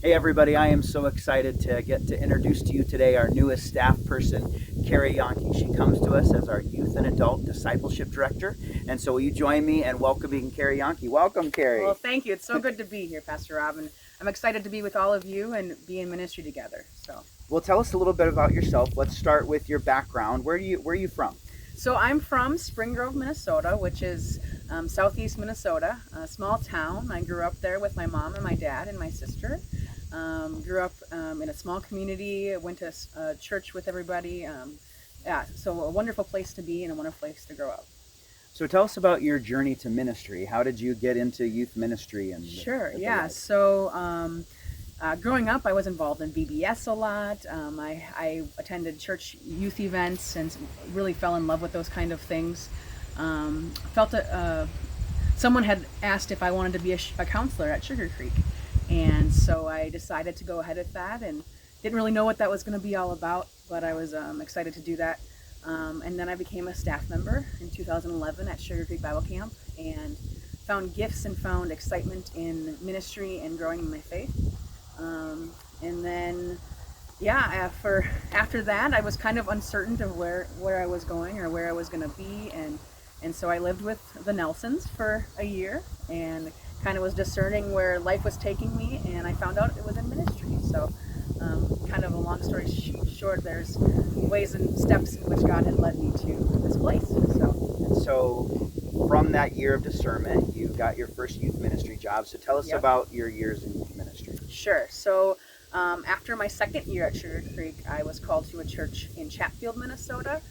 Hey everybody, I am so excited to get to introduce to you today our newest staff person, Kerri Jahnke. She comes to us as our Youth and Adult Discipleship Director. And so will you join me in welcoming Kerri Jahnke? Welcome, Kerri. Well, thank you. It's so good to be here, Pastor Robin. I'm excited to be with all of you and be in ministry together. Well, tell us a little bit about yourself. Let's start with your background. Where are you from? So I'm from Spring Grove, Minnesota, which is southeast Minnesota, a small town. I grew up there with my mom and my dad and my sister. Grew up in a small community, went to church with everybody. So a wonderful place to be and a wonderful place to grow up. So tell us about your journey to ministry. How did you get into youth ministry? Sure, yeah. So growing up, I was involved in VBS a lot. I attended church youth events and really fell in love with those kind of things. Someone had asked if I wanted to be a counselor at Sugar Creek. And so I decided to go ahead with that and didn't really know what that was going to be all about, but I was excited to do that. And then I became a staff member in 2011 at Sugar Creek Bible Camp and found gifts and found excitement in ministry and growing in my faith. And then, after that, I was kind of uncertain of where I was going or where I was going to be. And so I lived with the Nelsons for a year and kind of was discerning where life was taking me, and I found out it was in ministry. So kind of a long story short, there's ways and steps in which God had led me to this place. So from that year of discernment, you got your first youth ministry job. So tell us about your years in youth ministry. Sure. So after my second year at Sugar Creek, I was called to a church in Chatfield, Minnesota,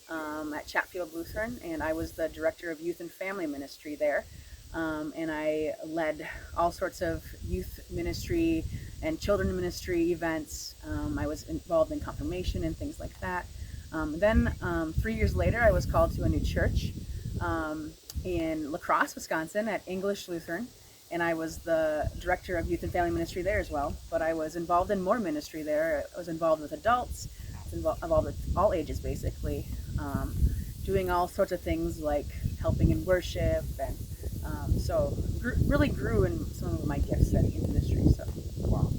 at Chatfield Lutheran, and I was the director of youth and family ministry there. And I led all sorts of youth ministry and children ministry events. I was involved in confirmation and things like that. Then 3 years later, I was called to a new church in La Crosse, Wisconsin at English Lutheran. And I was the director of youth and family ministry there as well. But I was involved in more ministry there. I was involved with adults, involved with all ages basically, doing all sorts of things like helping in worship and really grew in some of my gifts in ministry. So, wow.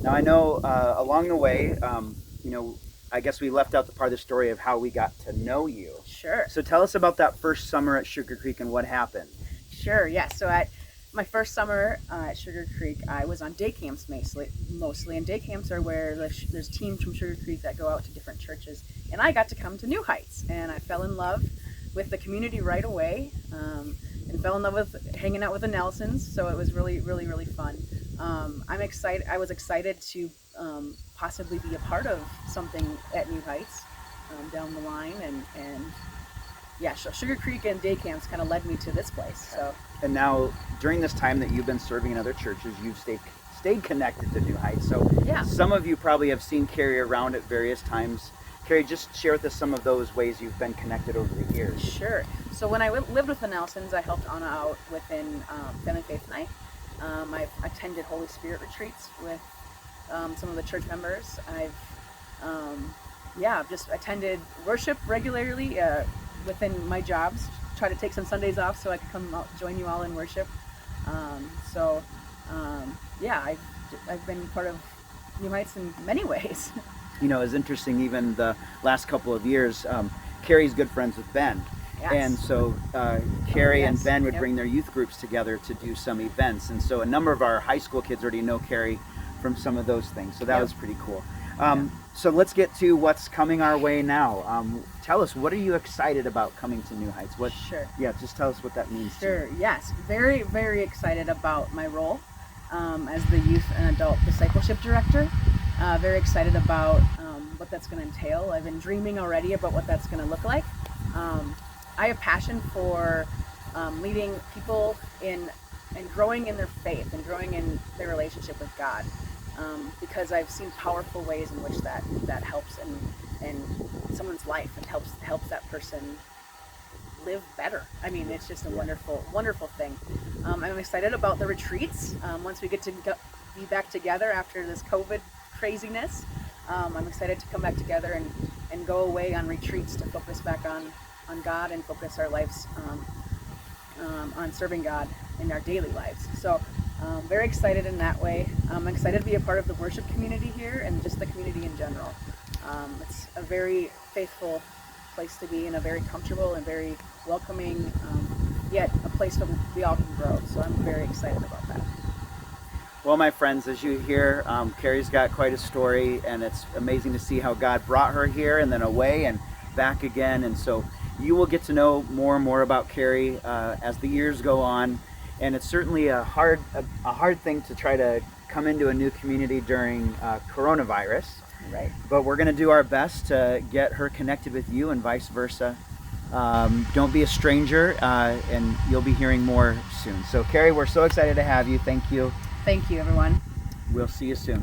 Now I know along the way, I guess we left out the part of the story of how we got to know you. Sure. So tell us about that first summer at Sugar Creek and what happened. Sure. Yeah. So at my first summer at Sugar Creek, I was on day camps mostly, and day camps are where there's teams from Sugar Creek that go out to different churches, and I got to come to New Heights, and I fell in love with the community right away. And fell in love with hanging out with the Nelsons, so it was really, really, really fun. I'm excited. I was excited to possibly be a part of something at New Heights down the line, so Sugar Creek and day camps kind of led me to this place. So. And now, during this time that you've been serving in other churches, you've stayed connected to New Heights. So some of you probably have seen Kerri around at various times. Kerri, just share with us some of those ways you've been connected over the years. Sure. So when I lived with the Nelsons, I helped Anna out within Family Faith Night. I've attended Holy Spirit retreats with some of the church members. I've just attended worship regularly within my jobs. Try to take some Sundays off so I could come out, join you all in worship. I've been part of New Heights in many ways. It's interesting, even the last couple of years, Kerri's good friends with Ben. Yes. And so Kerri and Ben would bring their youth groups together to do some events. And so a number of our high school kids already know Kerri from some of those things. So that was pretty cool. So let's get to what's coming our way now. Tell us, what are you excited about coming to New Heights? Sure. Yeah, just tell us what that means. Sure, yes. Very, very excited about my role as the Youth and Adult Discipleship Director. Very excited about what that's going to entail. I've been dreaming already about what that's going to look like. I have passion for leading people in and growing in their faith and growing in their relationship with God, because I've seen powerful ways in which that helps in someone's life and helps that person live better. I mean, it's just a wonderful thing. I'm excited about the retreats. Once we get to be back together after this COVID craziness, I'm excited to come back together and go away on retreats to focus back on God and focus our lives on serving God in our daily lives. So Very excited in that way. I'm excited to be a part of the worship community here and just the community in general. It's a very faithful place to be and a very comfortable and very welcoming, yet a place where we all can grow. So I'm very excited about that. Well, my friends, as you hear, Kerri's got quite a story, and it's amazing to see how God brought her here and then away and back again. And so you will get to know more and more about Kerri as the years go on. And it's certainly a hard thing to try to come into a new community during coronavirus. Right. But we're going to do our best to get her connected with you and vice versa. Don't be a stranger, and you'll be hearing more soon. So, Kerri, we're so excited to have you. Thank you. Thank you, everyone. We'll see you soon.